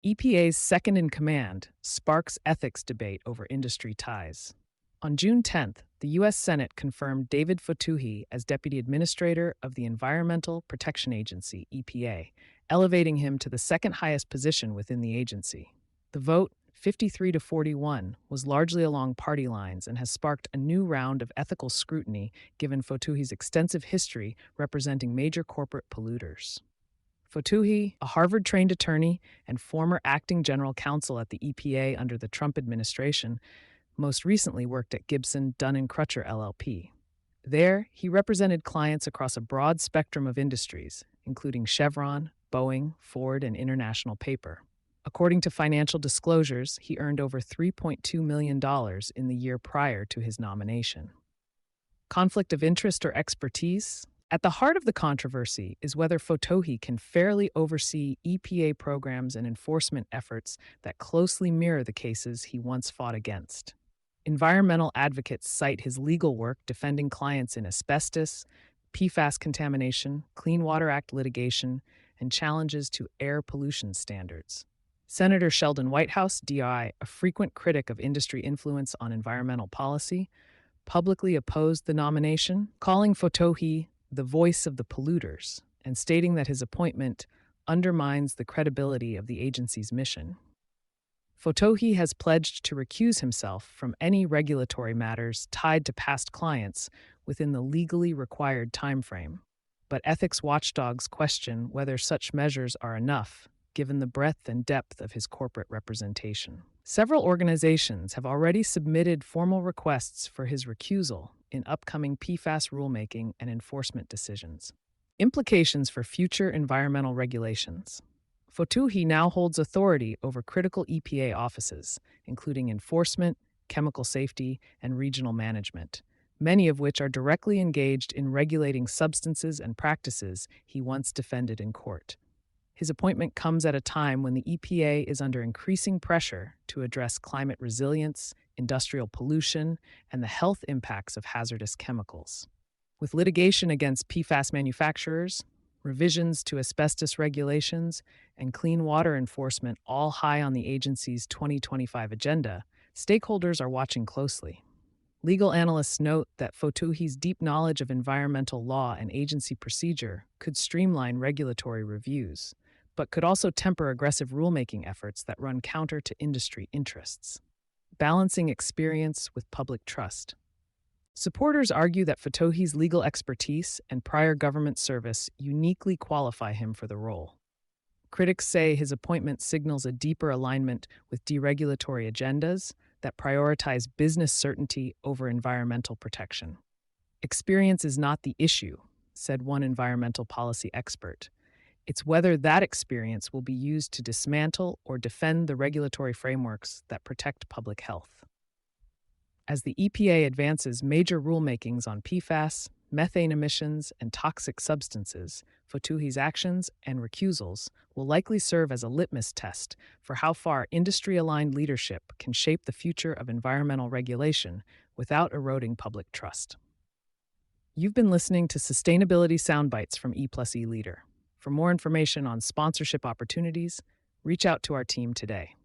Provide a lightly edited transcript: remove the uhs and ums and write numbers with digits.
EPA's second-in-command sparks ethics debate over industry ties. On June 10th, the U.S. Senate confirmed David Fotouhi as Deputy Administrator of the Environmental Protection Agency, EPA, elevating him to the second highest position within the agency. The vote, 53 to 41, was largely along party lines and has sparked a new round of ethical scrutiny given Fotouhi's extensive history representing major corporate polluters. Fotouhi, a Harvard-trained attorney and former acting general counsel at the EPA under the Trump administration, most recently worked at Gibson, Dunn & Crutcher LLP. There, he represented clients across a broad spectrum of industries, including Chevron, Boeing, Ford, and International Paper. According to financial disclosures, he earned over $3.2 million in the year prior to his nomination. Conflict of interest or expertise? At the heart of the controversy is whether Fotouhi can fairly oversee EPA programs and enforcement efforts that closely mirror the cases he once fought against. Environmental advocates cite his legal work defending clients in asbestos, PFAS contamination, Clean Water Act litigation, and challenges to air pollution standards. Senator Sheldon Whitehouse, DI, a frequent critic of industry influence on environmental policy, publicly opposed the nomination, calling Fotouhi the voice of the polluters and stating that his appointment undermines the credibility of the agency's mission. Fotouhi has pledged to recuse himself from any regulatory matters tied to past clients within the legally required timeframe, but ethics watchdogs question whether such measures are enough, given the breadth and depth of his corporate representation. Several organizations have already submitted formal requests for his recusal in upcoming PFAS rulemaking and enforcement decisions. Implications for future environmental regulations. Fotouhi now holds authority over critical EPA offices, including enforcement, chemical safety, and regional management, many of which are directly engaged in regulating substances and practices he once defended in court. His appointment comes at a time when the EPA is under increasing pressure to address climate resilience, industrial pollution, and the health impacts of hazardous chemicals. With litigation against PFAS manufacturers, revisions to asbestos regulations, and clean water enforcement all high on the agency's 2025 agenda, stakeholders are watching closely. Legal analysts note that Fotouhi's deep knowledge of environmental law and agency procedure could streamline regulatory reviews, but could also temper aggressive rulemaking efforts that run counter to industry interests. Balancing experience with public trust. Supporters argue that Fotouhi's legal expertise and prior government service uniquely qualify him for the role. Critics say his appointment signals a deeper alignment with deregulatory agendas that prioritize business certainty over environmental protection. Experience is not the issue, said one environmental policy expert. It's whether that experience will be used to dismantle or defend the regulatory frameworks that protect public health. As the EPA advances major rulemakings on PFAS, methane emissions, and toxic substances, Fotouhi's actions and recusals will likely serve as a litmus test for how far industry-aligned leadership can shape the future of environmental regulation without eroding public trust. You've been listening to Sustainability Soundbites from E+E Leader. For more information on sponsorship opportunities, reach out to our team today.